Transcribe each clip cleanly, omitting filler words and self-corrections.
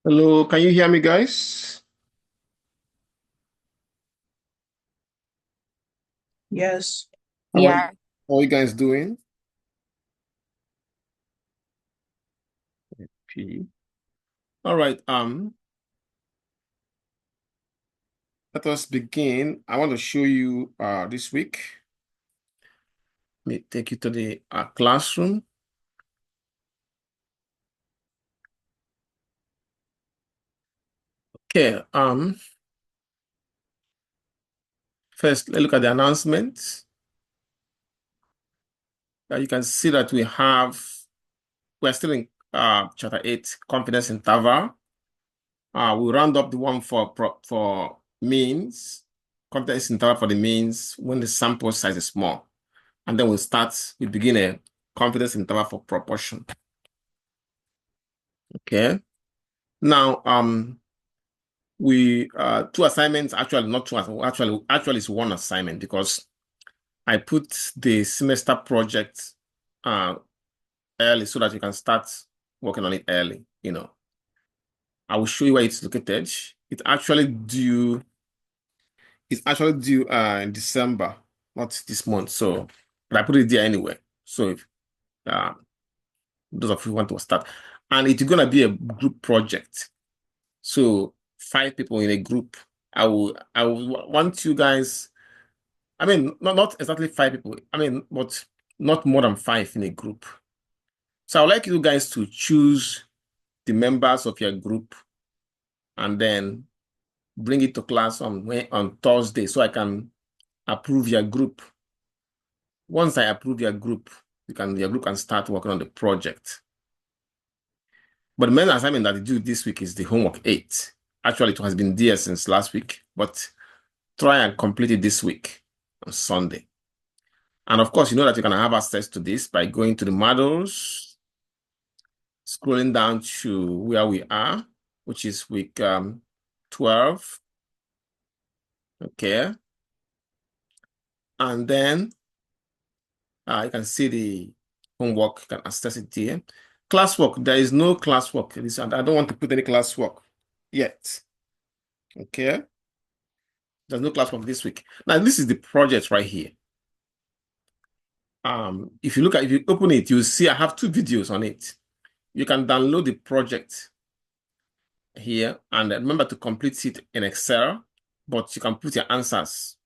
Hello, can you hear me, guys? Yes. How are you, Yeah, how are you guys doing? Okay. All right. Let us begin. I want to show you this week. Let me take you to the classroom. Okay. First, let's look at the announcements. You can see that we're still in chapter 8, confidence interval. We'll round up the one for means, confidence interval for the means when the sample size is small. And then we begin a confidence interval for proportion. Okay. Now, we two assignments, actually not two, actually it's one assignment because I put the semester project early so that you can start working on it early. I will show you where it's located. It's actually due in December, not this month. So, but I put it there anyway. So if uh, those of you who want to start, and it's gonna be a group project. So 5 people in a group. I will want you guys. I mean, not exactly 5 people. I mean, but not more than 5 in a group. So I would like you guys to choose the members of your group and then bring it to class on Thursday so I can approve your group. Once I approve your group, your group can start working on the project. But the main assignment that you do this week is the homework 8. Actually, it has been there since last week, but try and complete it this week on Sunday. And of course, you know that you can have access to this by going to the models, scrolling down to where we are, which is week 12. Okay. And then you can see the homework, you can access it here. Classwork, there is no classwork. I don't want to put any classwork yet. Okay. There's no classwork this week. Now, this is the project right here. If you open it, you'll see I have 2 videos on it. You can download the project here and remember to complete it in Excel, but you can put your answers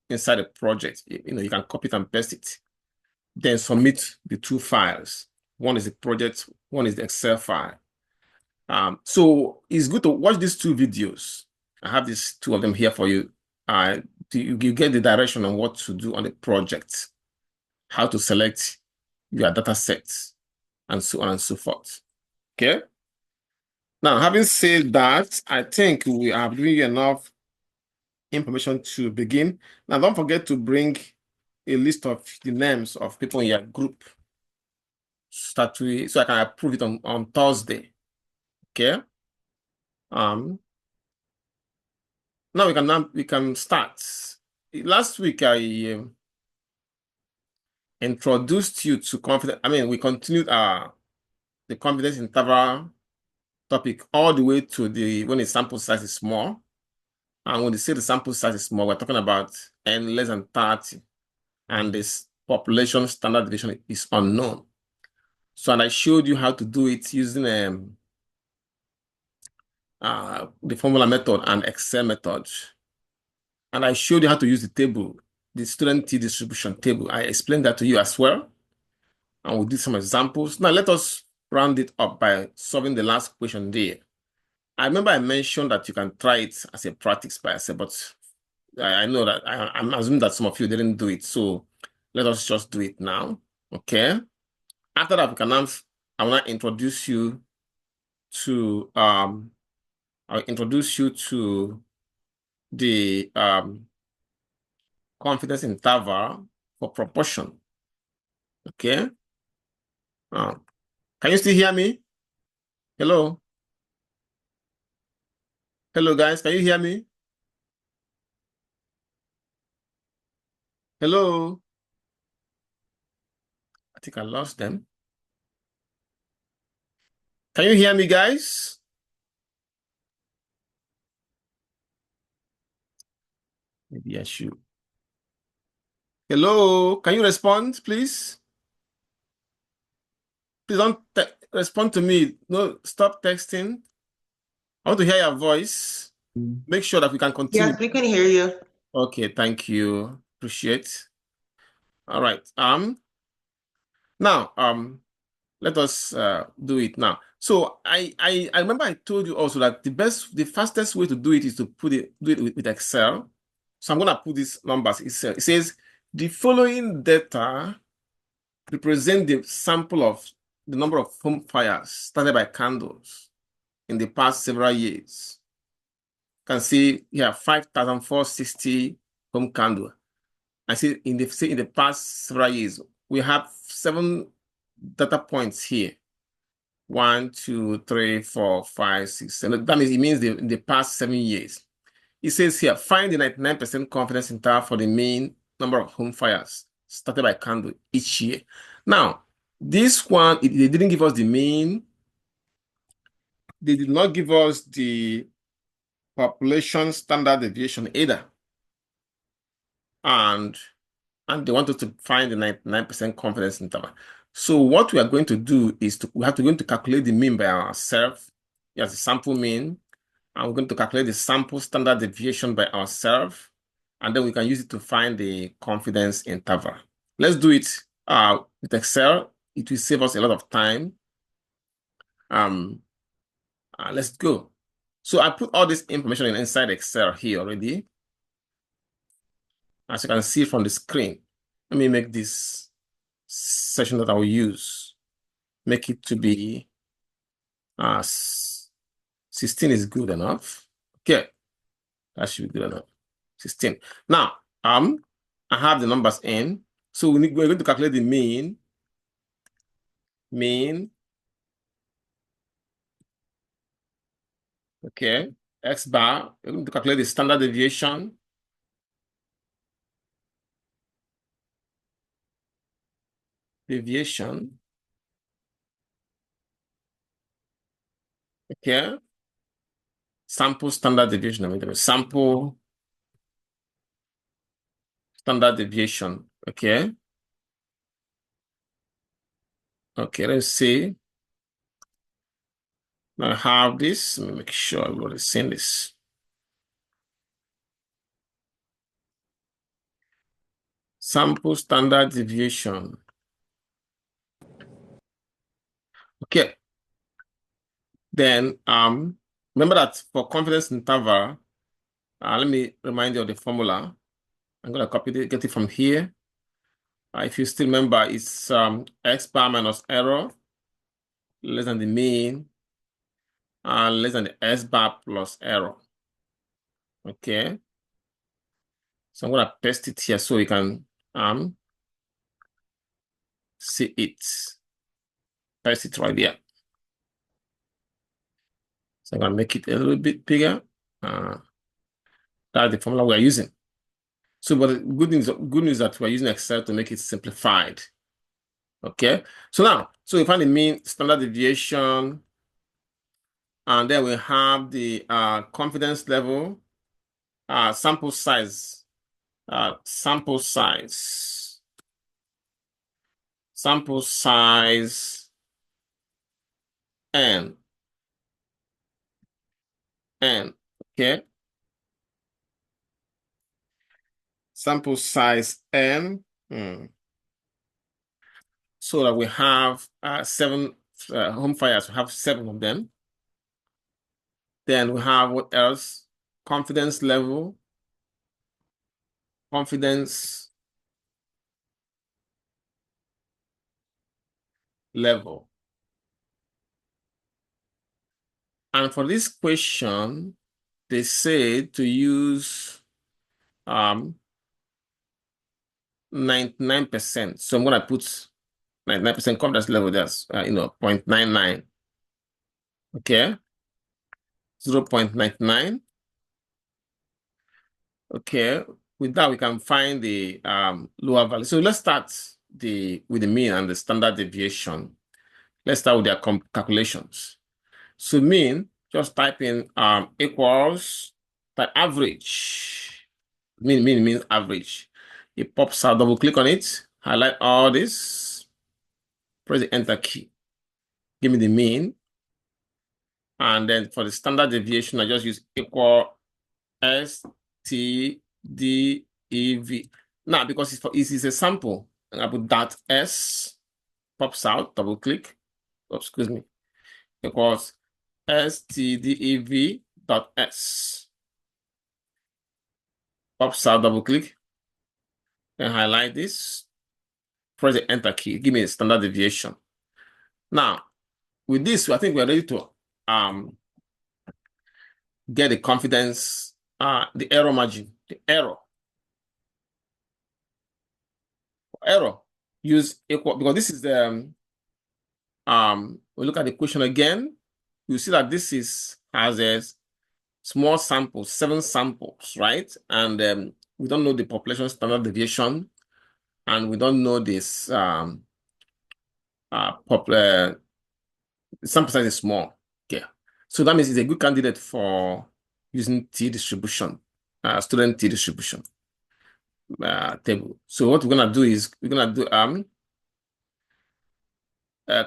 inside the project. You can copy it and paste it. Then submit the 2 files. One is the project, one is the Excel file. So it's good to watch these 2 videos. I have these 2 of them here for you. You get the direction on what to do on the project, how to select your data sets, and so on and so forth. Okay. Now, having said that, I think we have given you enough information to begin. Now, don't forget to bring a list of the names of people in your group so I can approve it on Thursday. Okay. Now we can start. Last week I introduced you to confidence. I mean, we continued the confidence interval topic all the way to when the sample size is small. And when they say the sample size is small, we're talking about n less than 30, and this population standard deviation is unknown. So, and I showed you how to do it using the formula method and Excel method. And I showed you how to use the table, the student T distribution table. I explained that to you as well. And we did some examples. Now, let us round it up by solving the last question there. I remember I mentioned that you can try it as a practice by yourself, but I know that I'm assuming that some of you didn't do it. So let us just do it now. Okay. After that, I will now introduce you to I'll introduce you to the confidence interval for proportion. Okay. Um, can you still hear me? Hello? Hello, guys. Can you hear me? Hello? I think I lost them. Can you hear me, guys? Maybe I should. Hello, can you respond, please? Please don't respond to me. No, stop texting. I want to hear your voice. Make sure that we can continue. Yes, we can hear you. Okay, thank you. Appreciate. All right. Now, let us do it now. So I remember I told you also that the fastest way to do it is to do it with Excel. So I'm gonna put these numbers. It says the following data represent the sample of the number of home fires started by candles in the past several years. You can see here 5,460 home candle. I see in the past several years, we have 7 data points here. 1, 2, 3, 4, 5, 6, 7. That means it means in the past 7 years. It says here, find the 99% confidence interval for the mean number of home fires started by candle each year. Now, this one, they didn't give us the mean. They did not give us the population standard deviation either. And they want us to find the 99% confidence interval. So what we are going to do is we have to going to calculate the mean by ourselves as a sample mean, and we're going to calculate the sample standard deviation by ourselves, and then we can use it to find the confidence interval. Let's do it with Excel. It will save us a lot of time. Let's go. So I put all this information inside Excel here already. As you can see from the screen, let me make this session that I will use, make it to be 16 is good enough. Okay, that should be good enough. 16. Now, I have the numbers in. So we're going to calculate the mean. Okay, X bar. We're going to calculate the standard deviation. Okay. Sample standard deviation. Sample standard deviation. Okay. Okay, let's see. Now I have this. Let me make sure I've already seen this. Sample standard deviation. Okay. Then remember that for confidence interval, let me remind you of the formula. I'm gonna copy it, get it from here. If you still remember, it's X bar minus error less than the mean and less than the S bar plus error. Okay. So I'm gonna paste it here so you can see it. Paste it right there. So I'm gonna make it a little bit bigger. That's the formula we're using. So, but the good news is that we're using Excel to make it simplified. Okay. So now, so we find the mean standard deviation, and then we have the confidence level, sample size, sample size n, okay, sample size n, so that we have 7 home fires. We have 7 of them. Then we have what else? Confidence level, confidence level. And for this question, they say to use 99%. So I'm gonna put 99% confidence level. That's 0.99. Okay, 0.99. Okay, with that we can find the lower value. So let's start with the mean and the standard deviation. Let's start with their calculations. So mean, just type in equals the average Mean means average. It pops out, double click on it, highlight all this, press the enter key. Give me the mean. And then for the standard deviation, I just use equal STDEV. Now, because it is a sample, I put that S, pops out, double click, excuse me, equals STDEV dot S. Pops out, double click, then highlight this, press the enter key, give me a standard deviation. Now, with this, I think we're ready to get the confidence, the error margin, the error. Use equal, because this is the we look at the question again, you see that this has a small sample, 7 samples, right? And we don't know the population standard deviation, and we don't know this sample size is small. Okay, so that means it's a good candidate for using T distribution, student T distribution table. So what we're gonna do is we're gonna do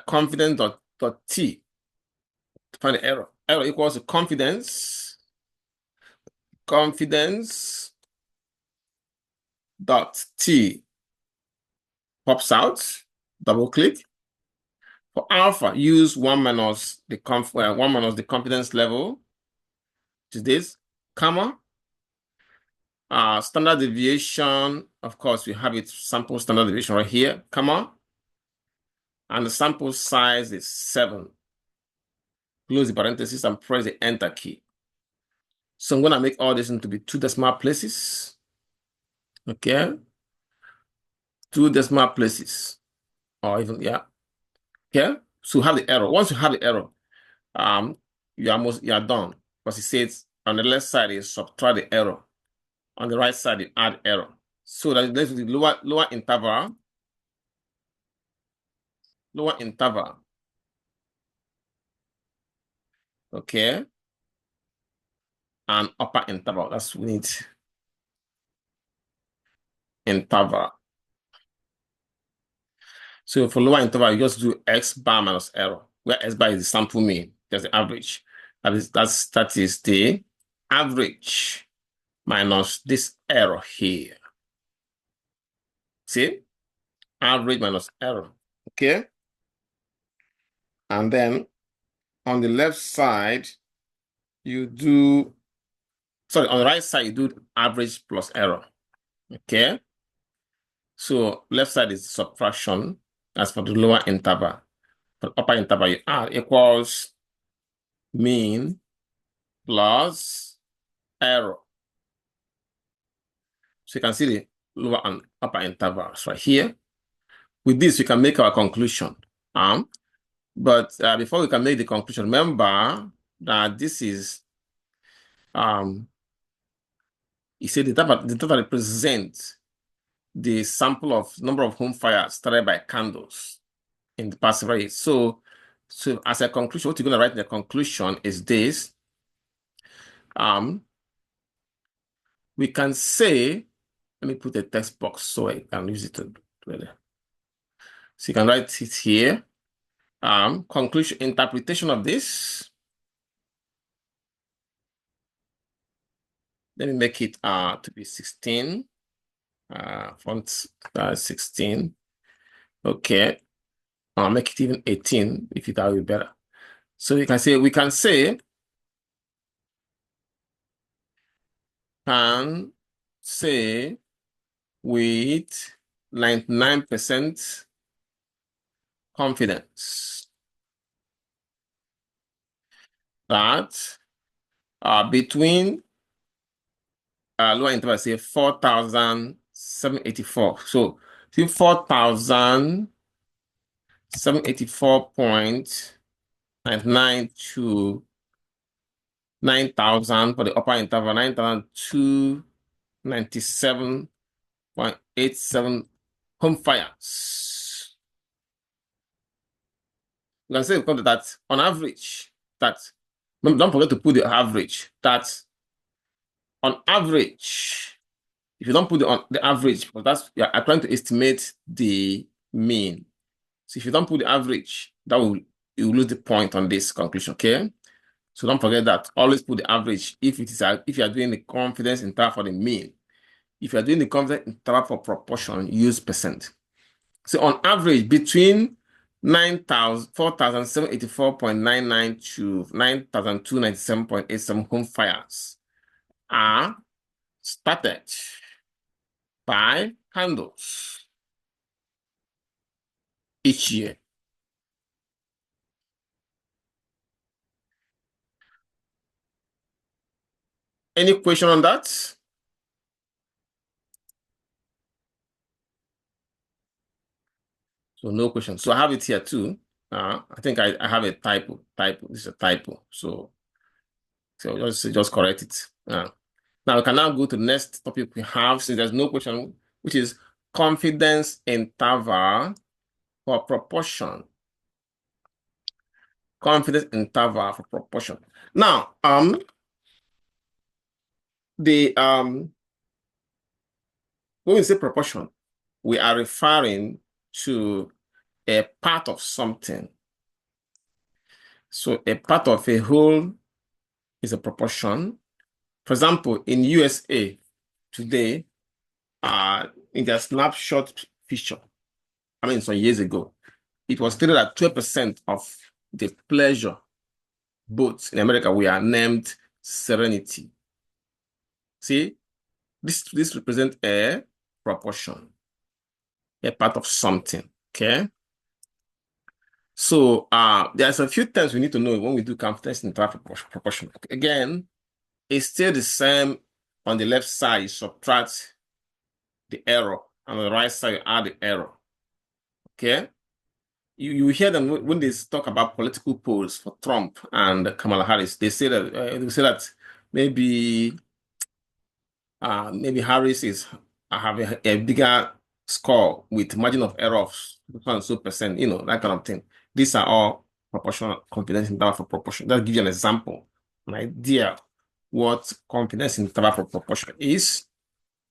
confidence.t to find the error. Error equals to confidence dot t pops out, double click. For alpha, use 1 minus the confidence level, which is this, comma. Standard deviation, of course, we have it sample standard deviation right here, comma. And the sample size is 7. Close the parenthesis and press the enter key. So I'm going to make all this into be 2 decimal places. Okay. 2 decimal places. Or even, yeah. Okay. So you have the error. Once you have the error, you are done. Because it says on the left side is subtract the error. On the right side, you add error. So that is the lower interval. Lower interval. Okay. And upper interval. That's we need interval. So for lower interval, you just do X bar minus error, where X bar is the sample mean, that's the average. That is the average minus this error here. See? Average minus error. Okay. And then on the left side, you do, sorry, on the right side, you do average plus error. Okay. So left side is subtraction. As for the lower interval. For the upper interval, you add equals mean plus error. So you can see the lower and upper intervals right here. With this, we can make our conclusion. But before we can make the conclusion, remember that this is you see the data represents the sample of number of home fires started by candles in the past several years. So as a conclusion, what you're going to write in the conclusion is this. We can say, let me put a text box so I can use it to so you can write it here. Conclusion, interpretation of this. Let me make it to be 16. Font 16. Okay. I'll make it even 18 if that will be better. So we can say with 99% confidence that between lower interval, say 4,784. So see 4,784.99 to 9,000 for the upper interval, 9,297.87 home fires. You can say that on average, don't forget to put the average, that on average, If you don't put the average, but that's you're trying to estimate the mean. So if you don't put the average, you will lose the point on this conclusion. Okay. So don't forget that. Always put the average if you are doing the confidence interval for the mean. If you are doing the confidence interval for proportion, use percent. So on average, between 4,784.99 to 9,297.87 home fires are started by candles each year. Any question on that? So no question. So I have it here too. I think I have a typo. This is a typo. So just correct it. Now we can now go to the next topic we have, since there's no question, which is confidence interval for proportion. Confidence interval for proportion. Now, when we say proportion, we are referring to a part of something. So a part of a whole is a proportion. For example, in USA today, in their snapshot feature, some years ago, it was stated that 12% of the pleasure boats in America were named Serenity. See, this represents a proportion, a part of something. Okay. So there's a few things we need to know when we do confidence interval proportion. Again, it's still the same. On the left side, you subtract the error, and on the right side, you add the error. Okay. You hear them when they talk about political polls for Trump and Kamala Harris. They say that maybe Harris is having a bigger score with margin of error of so percent, that kind of thing. These are all proportional confidence interval for proportion. That gives you an example, an idea what confidence interval for proportion is.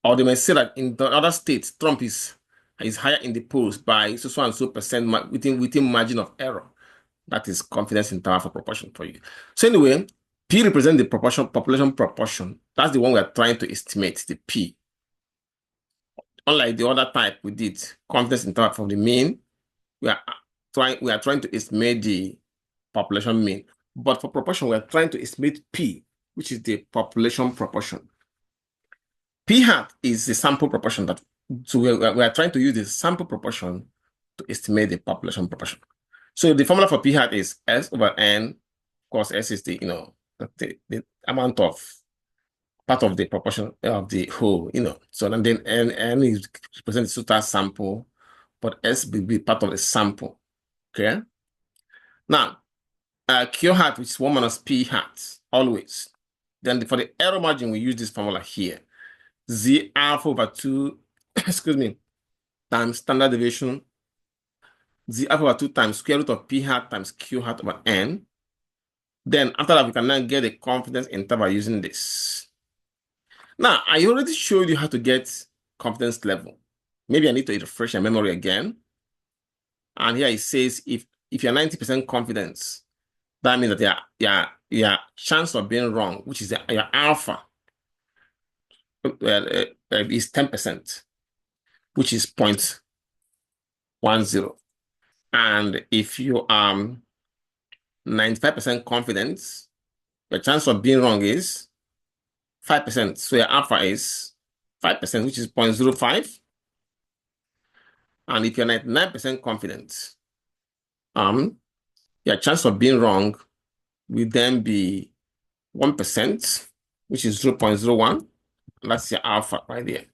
Or they may say that in the other states, Trump is higher in the polls by so and so percent within margin of error. That is confidence interval for proportion for you. So anyway, P represents the population proportion. That's the one we are trying to estimate, the P. Unlike the other type we did, confidence interval for the mean, we are trying to estimate the population mean. But for proportion, we are trying to estimate P, which is the population proportion. P hat is the sample proportion so we are trying to use the sample proportion to estimate the population proportion. So the formula for P hat is S over N. Of course, S is the amount of part of the proportion of the whole, So then N is represents the total sample, but S will be part of the sample. Okay. Now, Q hat, which is 1 minus P hat, always. Then for the error margin, we use this formula here. Z alpha over 2, excuse me, times standard deviation, Z alpha over 2 times square root of P hat times Q hat over N. Then after that, we can now get a confidence interval using this. Now, I already showed you how to get confidence level. Maybe I need to refresh your memory again. And here it says if you're 90% confidence, that means that your chance of being wrong, which is your alpha, is 10%, which is 0.10. And if you are 95% confidence, your chance of being wrong is 5%. So your alpha is 5%, which is 0.05. And if you're 99% confident, your chance of being wrong will then be 1%, which is 0.01. That's your alpha right there.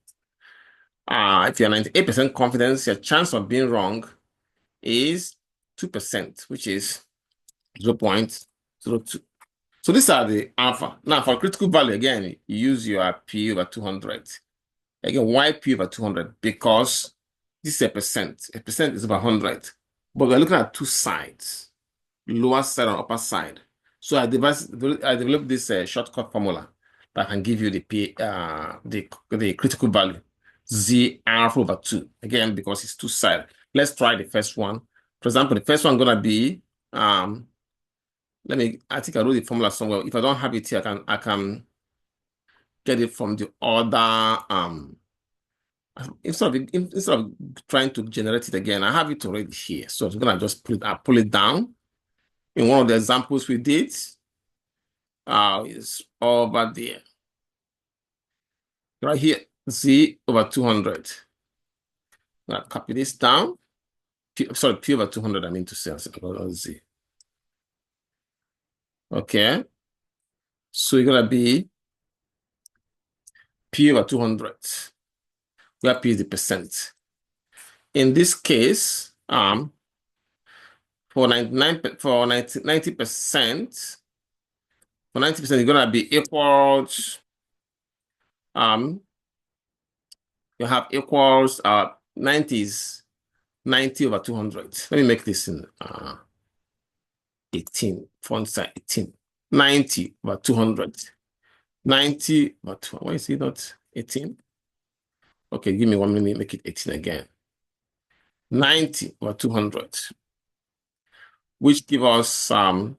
If you're 98% confidence, your chance of being wrong is 2%, which is 0.02. So these are the alpha. Now for critical value, again, you use your P over 200. Again, why P over 200? Because this is a percent. A percent is about 100. But we're looking at two sides, lower side and upper side. So I developed this shortcut formula that can give you the critical value, Z alpha over 2. Again, because it's two-sided. Let's try the first one. For example, the first one gonna be I think I wrote the formula somewhere. If I don't have it here, I can get it from the other instead of trying to generate it again, I have it already here. So I'm gonna just pull it down. In one of the examples we did, is over there. Right here, Z over 200. Now copy this down. P over 200, I mean to say, Z. Okay. So you're gonna be P over 200, where P is the percent. In this case, for 90%, for 90%, you're gonna be equals, you have equals 90 over 200. Let me make this in 18, font size 18. 90 over 200. 90 over 200. Why is it not 18? Okay, give me 1 minute, make it 18 again. 90 over 200, which give us from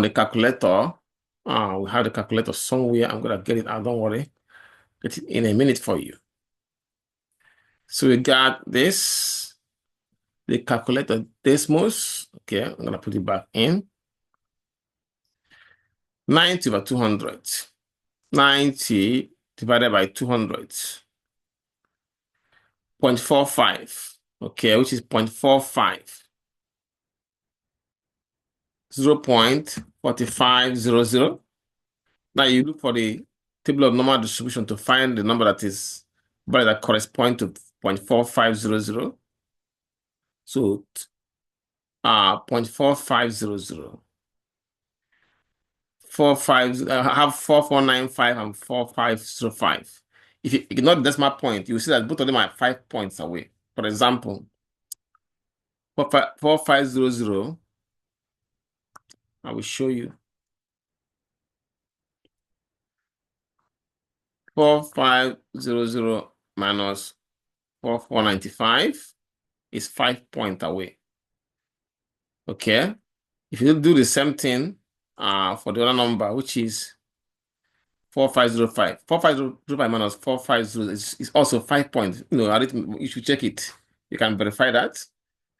the calculator. We have the calculator somewhere. I'm gonna get it out, don't worry. Get it in a minute for you. So we got this, the calculator Desmos. Okay, I'm gonna put it back in. 90 over 200. 90 divided by 200. 0.45. Okay, which is 0.45. 0.4500. Now you look for the table of normal distribution to find the number that corresponds to 0.4500. So 0.4500. 45 have 4495 and 4505. If you ignore the decimal point, you will see that both of them are 5 points away. For example, 4500, I will show you. 4500 minus 4495 is 5 points away. Okay. If you do the same thing for the other number, which is 4505. 4505 minus 450 is also 5 points. You should check it. You can verify that.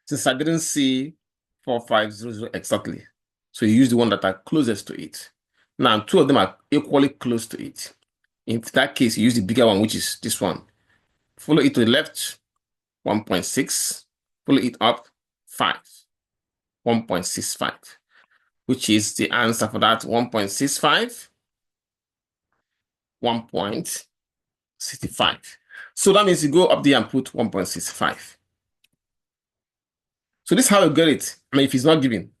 Since I didn't see 4500 exactly, so you use the one that are closest to it. Now, two of them are equally close to it. In that case, you use the bigger one, which is this one. Follow it to the left, 1.6. Follow it up, 5. 1.65, which is the answer for that 1.65. 1.65. So that means you go up there and put 1.65. So this is how you get it. I mean, if it's not given.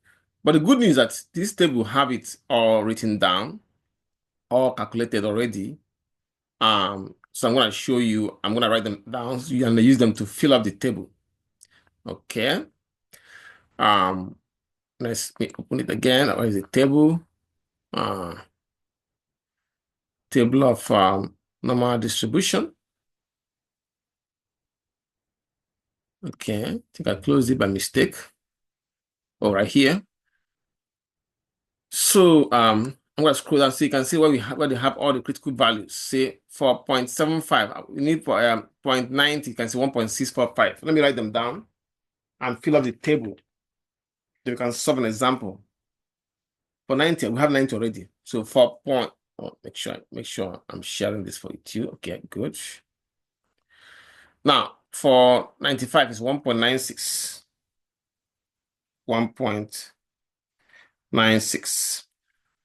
But the good news is that this table have it all written down, all calculated already. So I'm going to show you, I'm going to write them down so you can use them to fill up the table. Okay. Let's open it again. Where is the table? Table of normal distribution. Okay, I think I closed it by mistake. Oh, right here. So I'm going to scroll down so you can see where they have all the critical values. Say for 0.75, we need for 0.90, you can see 1.645. Let me write them down and fill up the table. So you can solve an example. For 90, we have 90 already. So make sure I'm sharing this for you too. Okay, good. Now for 95 is 1.96. 1.96.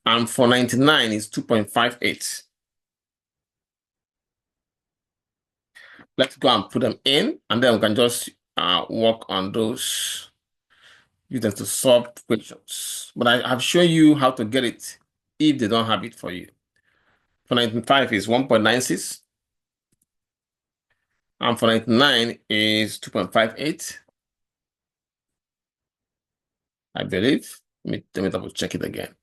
And for 99 is 2.58. Let's go and put them in, and then we can just work on those, use them to solve questions. But I have shown you how to get it if they don't have it for you. For 95 is 1.96. And for 99 is 2.58. I believe. Let me double check it again.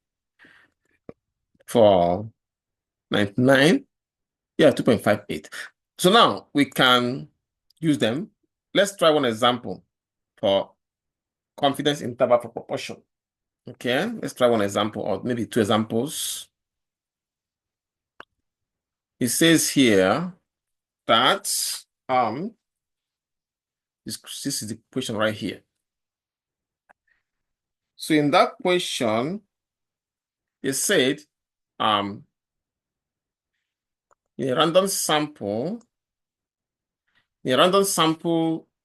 For 99. Yeah, 2.58. So now we can use them. Let's try one example for confidence interval for proportion. Okay, let's try one example or maybe two examples. It says here that this is the question right here. So in that question, it said in a random sample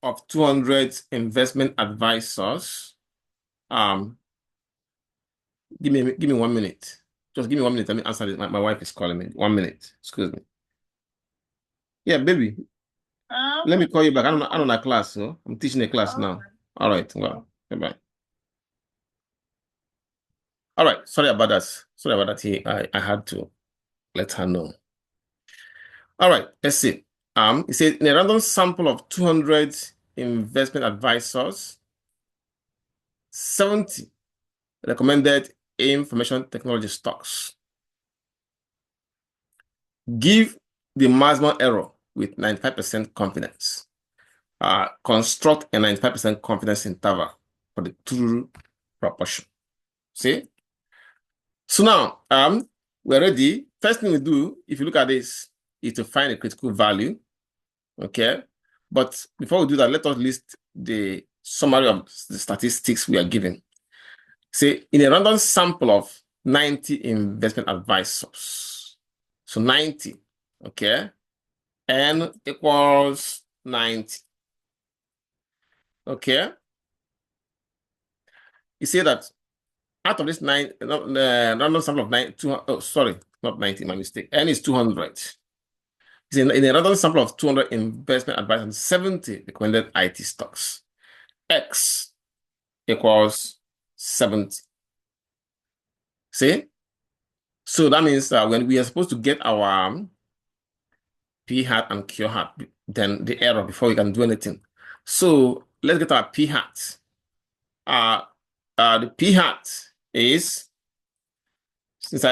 of 200 investment advisors, give me 1 minute. Just give me 1 minute. Let me answer this. My wife is calling me. 1 minute. Excuse me. Yeah, baby. Let me call you back. I'm on a class, so I'm teaching a class now. All right. Well, bye-bye. All right. Sorry about that. Sorry about that. I had to let her know. All right. Let's see. It says in a random sample of 200 investment advisors, 70 recommended information technology stocks. Give the maximum error with 95% confidence. Construct a 95% confidence interval for the true proportion. See? So now, we're ready. First thing we do, if you look at this, is to find a critical value. Okay? But before we do that, let us list the summary of the statistics we are given. Say, in a random sample of 90 investment advisors. So 90, okay? N equals 90. Okay? You see that out of this random sample of 9, not 90, my mistake. N is 200. It's in a random sample of 200 investment advice and 70 recommended IT stocks. X equals 70. See? So that means that when we are supposed to get our P hat and Q hat, then the error before we can do anything. So let's get our P hat. The P hat is, since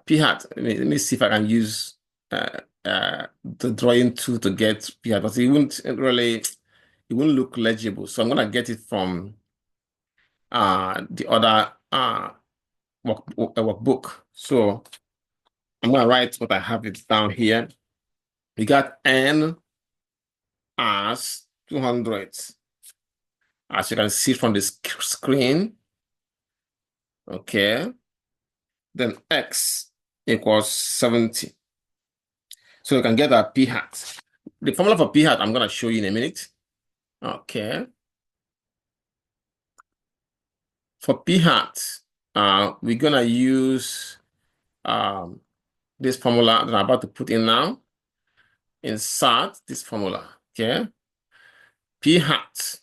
P hat. Let me see if I can use the drawing tool to get P hat, but it won't look legible. So I'm gonna get it from the other workbook. So I'm gonna write what I have it down here. We got N as 200. As you can see from the screen. Okay. Then X equals 70. So you can get our P hat. The formula for P hat, I'm going to show you in a minute. Okay. For P hat, we're going to use this formula that I'm about to put in now. Insert this formula. Okay. P hat.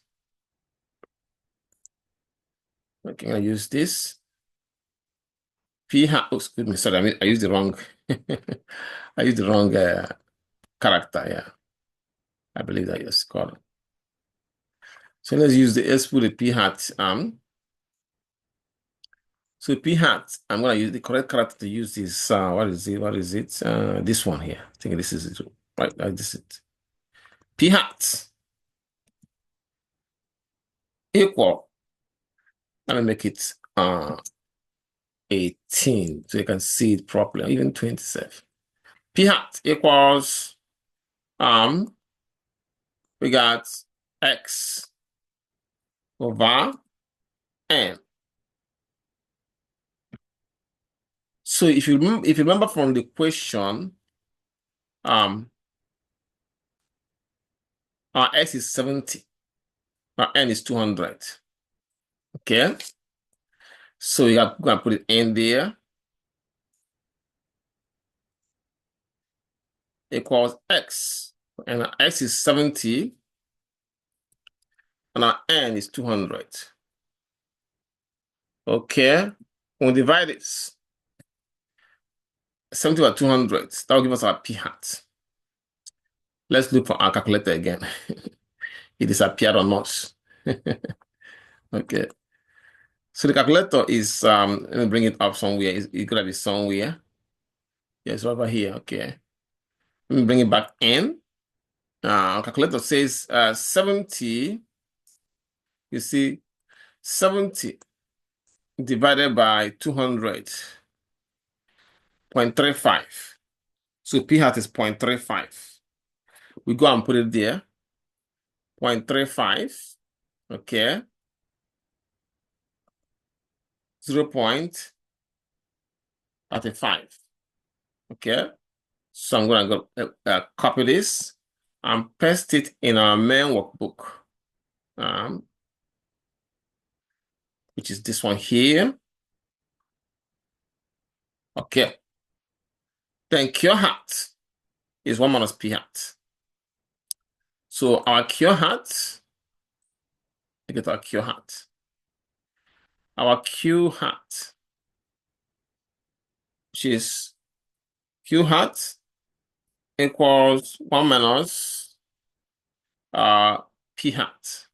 Okay, I'm going to use this. P hat. Oh, excuse me. Sorry, I used the wrong. I used the wrong character. Yeah. I believe that is called. So let's put the P hat. So P hat, I'm gonna use the correct character to use this. What is it? This one here. I think this is it. Right, this is it. P hat equal. Let me make it 18 so you can see it properly. Even 27. P hat equals we got X over N. So if you remember from the question, our X is 70, our N is 200. Okay, so you are going to put it in there. Equals X, and our X is 70, and our N is 200. Okay, we'll divide this. 70 by 200, that will give us our P hat. Let's look for our calculator again. It disappeared on us. Okay. So the calculator is, let me bring it up somewhere. It's going to be somewhere. Yes, over here. Okay. Let me bring it back in. Calculator says 70. You see, 70 divided by 200.35. So p hat is 0.35. We go and put it there. 0.35. Okay. 0.35. Okay. So I'm going to go copy this and paste it in our main workbook, which is this one here. Okay. Then Q hat is 1 minus P hat. So our Q hat, look at our Q hat. Our Q hat, which is Q hat equals 1 minus P hat.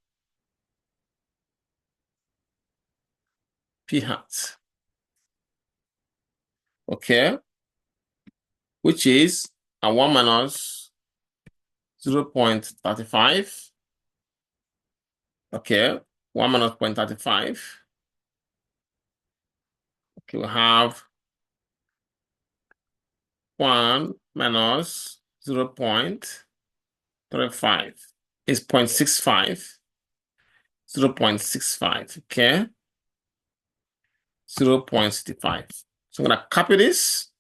P hat. Okay. Which is a 1 minus 0.35. Okay. 1 minus 0.35. Okay, we have 1 minus 0.35 is 0.65. 0.65. Okay. 0.65. So I'm going to copy this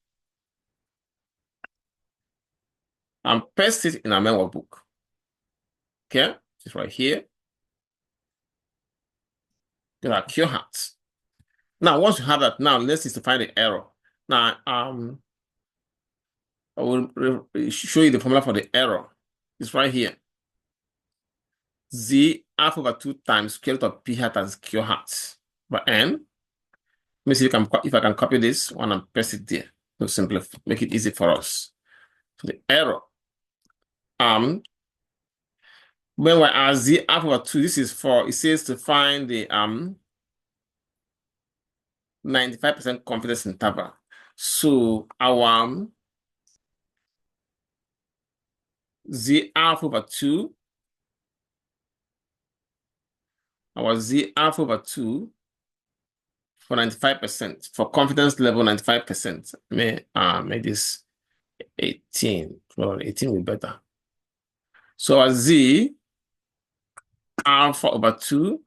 and paste it in our main workbook. Okay, it's right here. There are Q hats. Now, once you have that, now let's just find the error. Now, I will show you the formula for the error. It's right here. Z alpha over 2 times square root of P hat as Q hat by N. Let me see if I can copy this one and paste it there to simplify, make it easy for us. So the error. When we're at Z alpha over 2, this is for, it says to find the 95% confidence interval. So our Z alpha over 2, our Z alpha over 2 for 95%, for confidence level 95%. Make this 18. Well, 18 will be better. So our Z alpha over 2,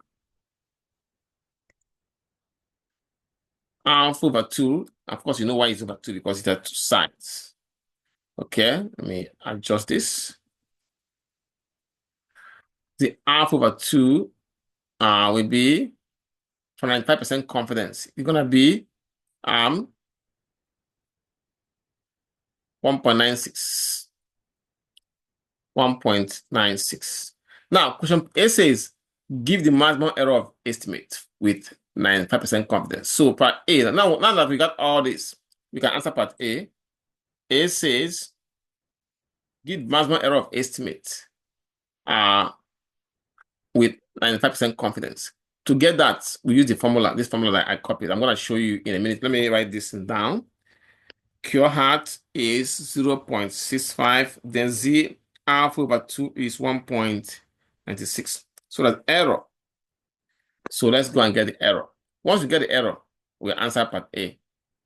alpha over 2, of course, you know why it's over 2 because it has 2 sides. Okay, let me adjust this. The alpha over 2 will be for 95% confidence. It's gonna be 1.96. 1.96. Now, question A says, give the maximum error of estimate with 95% confidence. So part A, now that we got all this, we can answer part A. A says, give maximum error of estimate with 95% confidence. To get that, we use the formula, this formula that I copied. I'm going to show you in a minute. Let me write this down. Q hat is 0.65, then Z alpha over 2 is 1.96. So that's error. So let's go and get the error. Once we get the error, we'll answer part A.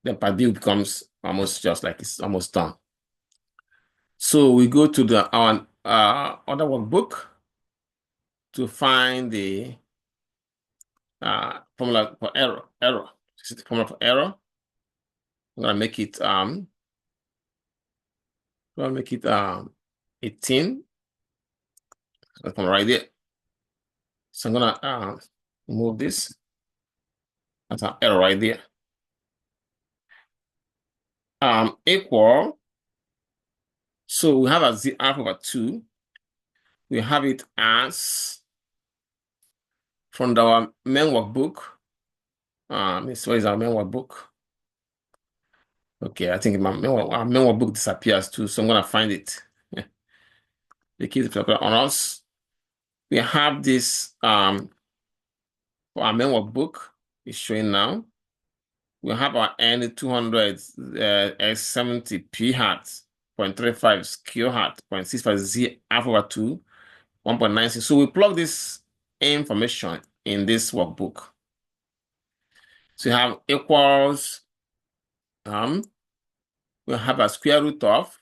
Then part B becomes almost just like it's almost done. So we go to our other workbook to find the formula for error. This is the formula for error. I'm gonna make it 18. So from right there. So I'm gonna move this. That's an error right there. Equal. So we have a Z alpha over 2. We have it as from our main workbook. This is our main workbook. Okay, I think our main workbook disappears too, so I'm gonna find it. The key is on us. We have this for our main workbook is showing now. we have our n 200 x 70 p hat 0.35 q hat 0.65 z alpha over 2 1.96. So we plug this information in this workbook. So you have equals we have a square root of,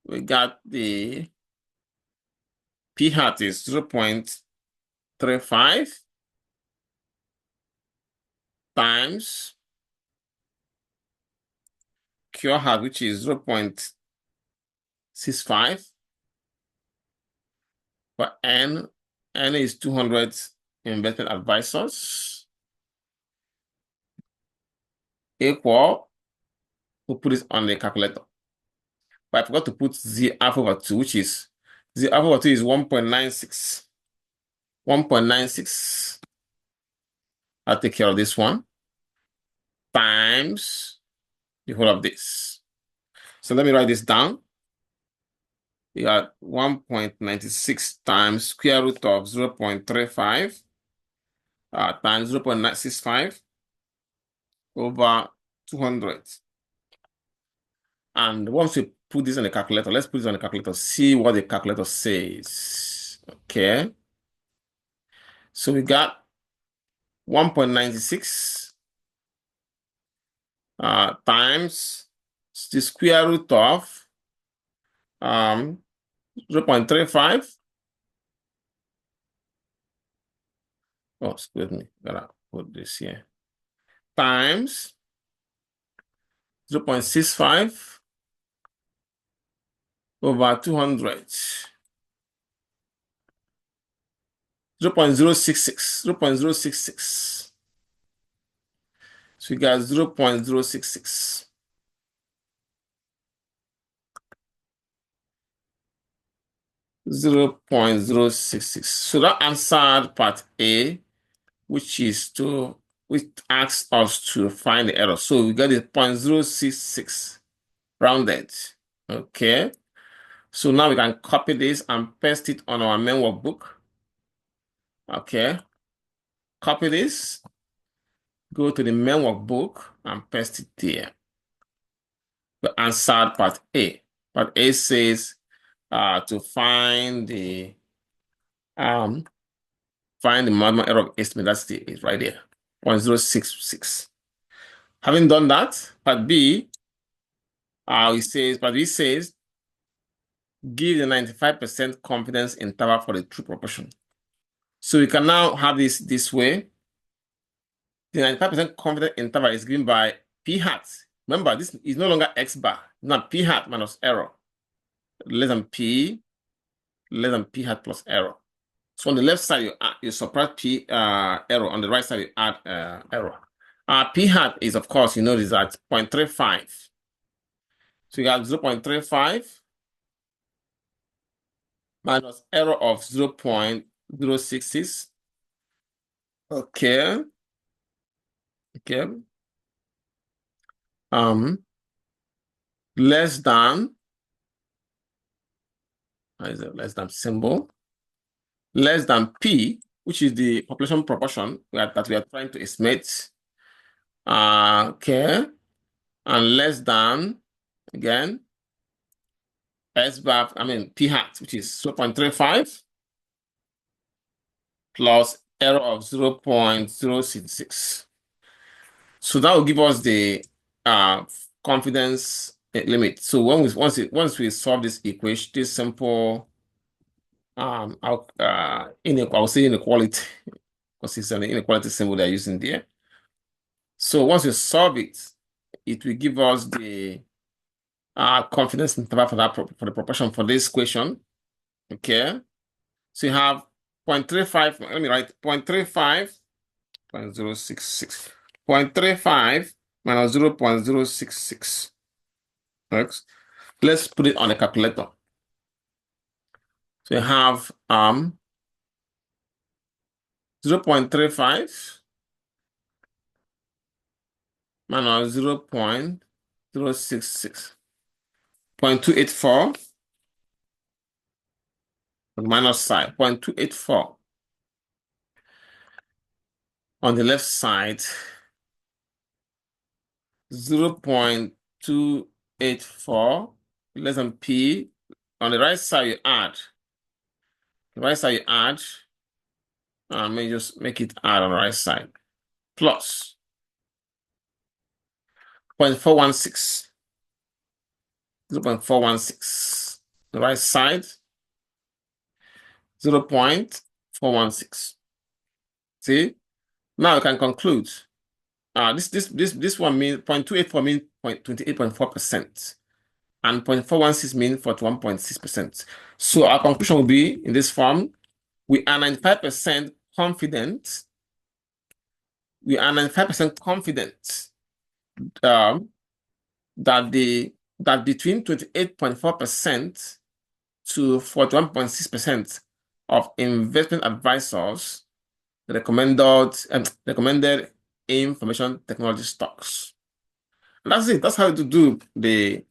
we got the p hat is 0.35 times q hat, which is 0.65, for n is 200 investment advisors, equal, we'll put this on the calculator. But I forgot to put z alpha over 2, which is z alpha over 2 is 1.96. 1.96. I'll take care of this one. Times the whole of this. So let me write this down. We got 1.96 times square root of 0.35 times 0.965 over 200. And once we put this in the calculator, let's put this on the calculator, see what the calculator says. Okay. So we got 1.96 times the square root of 0.35. Oh, excuse me. Gotta put this here. Times 0.65 over 200. 0.066. 0.066. So we got 0.066. 0.066. So that answered part A, which asks us to find the error. So we got it 0.066 rounded. Okay. So now we can copy this and paste it on our main workbook. Okay. Copy this, go to the main workbook and paste it there. We answered part A. Part A says to find the marginal error of estimate. That's it's right there, 0.066. Having done that, part B, part B says, give the 95% confidence interval for the true proportion. So we can now have this way. The 95% confidence interval is given by p hat. Remember, this is no longer x bar, not p hat minus error. Less than p hat plus error. So on the left side, you subtract p error. On the right side, you add error. P hat is, of course, you know, is at 0.35. So you got 0.35 minus error of 0.066. Okay. Okay. Less than, is it less than symbol? Less than P, which is the population proportion that we are trying to estimate. Okay. And less than, again, S bar, P hat, which is 0.35 plus error of 0.066. So that will give us the confidence limit. So once we solve this equation, this simple I'll say inequality, because it's an inequality symbol they're using there. So once we solve it, it will give us the confidence interval for the proportion for this equation. Okay. So you have 0.35, let me write 0.35, 0.066. 0.35 minus 0.066. Right? Let's put it on a calculator. So you have 0.35 minus 0.066. 0.284 minus side, 0.284. On the left side, 0.284 less than P. On the right side, you add. The right side, you add. Let me just make it add on the right side. Plus 0.416. 0.416. The right side, 0.416. See? Now you can conclude. This one means 0.284 means 28.4%. And 0.416 means 41.6%. So our conclusion will be in this form. We are 95% confident. We are 95% confident that between 28.4% to 41.6% of investment advisors recommended information technology stocks. And that's it. That's how to do the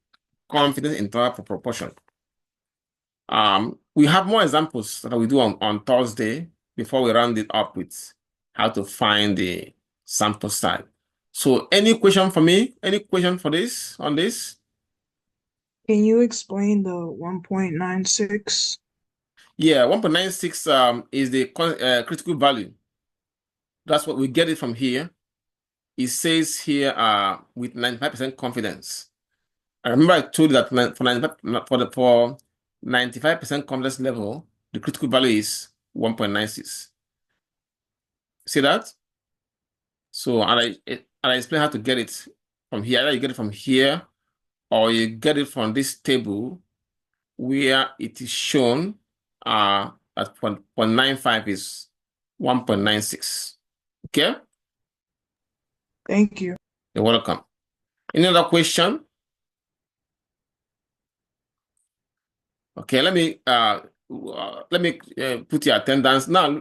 confidence interval proportion. We have more examples that we do on Thursday before we round it up with how to find the sample size. So any question for me? Any question for this on this? Can you explain the 1.96? Yeah, 1.96 is the critical value. That's what we get it from here. It says here with 95% confidence. I remember I told you that for 95% confidence level, the critical value is 1.96. See that? So and I explain how to get it from here. Either you get it from here or you get it from this table where it is shown that 0.95 is 1.96. Okay? Thank you. You're welcome. Any other question? Okay, let me put your attendance. Now,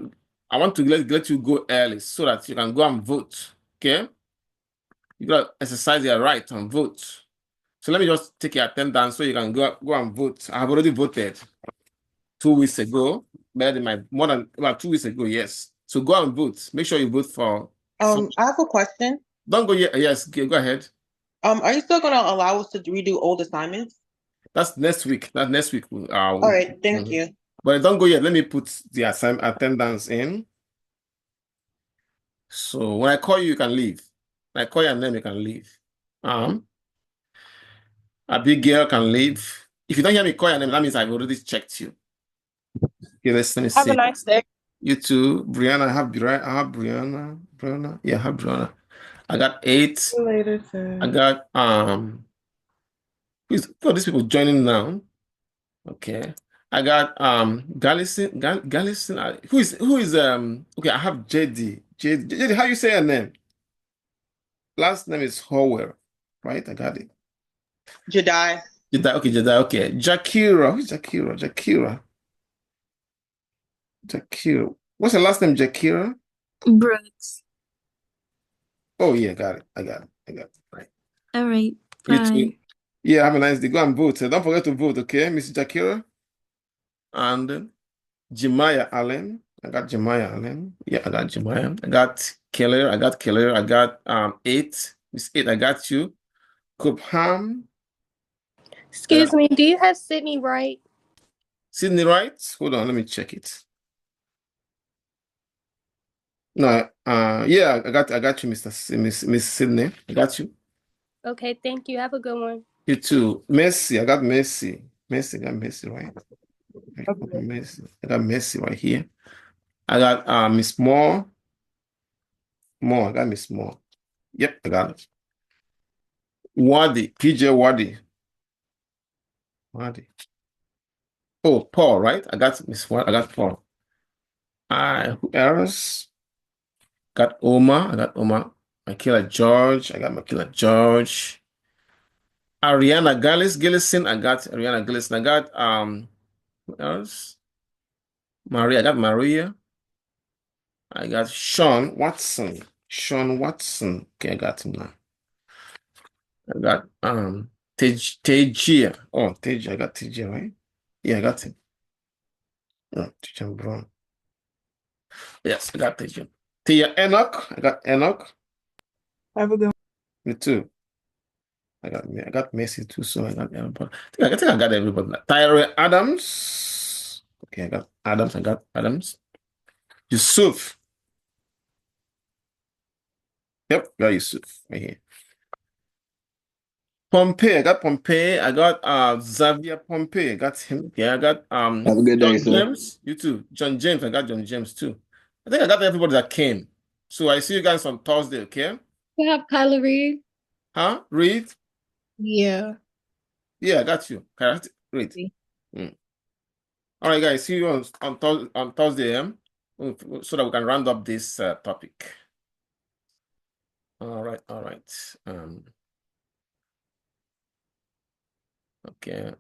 I want to let you go early so that you can go and vote. Okay? You got to exercise your right and vote. So let me just take your attendance so you can go and vote. I have already voted 2 weeks ago, more than about 2 weeks ago, yes. So go and vote. Make sure you vote for. I have a question. Don't go yet. Yes, go ahead. Are you still gonna allow us to redo old assignments? That's next week. That's next week. All right, thank you. But don't go yet. Let me put the attendance in. So when I call you, you can leave. When I call your name, you can leave. Abigail can leave. If you don't hear me call your name, that means I've already checked you. Okay, let me see. Have a nice day. You too. Brianna, I have Brianna. Brianna. Yeah, I have Brianna. I got 8. See you later, sir. I got who are these people joining now? Okay. I got Gallison. Who is okay, I have JD, how you say your name? Last name is Howell, right? I got it. Jedi. Okay, Jedi, okay. Jakira. Who's Jakira? Jakira. What's your last name, Jakira? Brooks. Oh yeah, got it. I got it. Right. All right. You Bye. too. Yeah, have a nice day. Go and vote. Don't forget to vote, okay, Miss Jakira? And Jemiah Allen. I got Jemiah Allen. Yeah, I got Jemiah. I got Keller. I got 8. Miss 8, I got you. Cobham. Excuse me, do you have Sydney Wright? Sydney Wright? Hold on, let me check it. No, yeah, I got you, Miss Sydney. I got you. Okay, thank you. Have a good one. You too. Mercy, I got Mercy. Mercy, I got Mercy, right? Okay. Mercy. I got Mercy right here. I got Miss Moore. I got Miss Moore. Yep, I got it. Wadi, PJ Wadi. Oh, Paul, right? I got Miss Wadi. I got Paul. Who else? Got Omar. I got Omar. Michaela George. I got Michaela George. Ariana Gillison. I got Ariana Gillison. I got who else? Maria. I got Maria. I got Sean Watson. Okay, I got him now. I got Tejia. Oh, Tejia. I got Tejia, right? Yeah, I got him. Oh, Tejia Brown. Yes, I got Tejia. Tia Enoch. I got Enoch. Have a good one. Me too. I got Messi too, so I got everybody. I think I got everybody. Tyrell Adams. Okay, I got Adams. Yusuf. Yep, got Yusuf right here. Pompey, I got Pompey. I got Xavier Pompey. I got him. Yeah, I got Have a good day, John sir. James. You too. John James. I got John James too. I think I got everybody that came. So I see you guys on Thursday, okay? We have Kyler Reed. Huh? Read? Yeah. Yeah, I got you. Correct. Read. All right, guys. See you on Thursday, so that we can round up this topic. All right. Okay.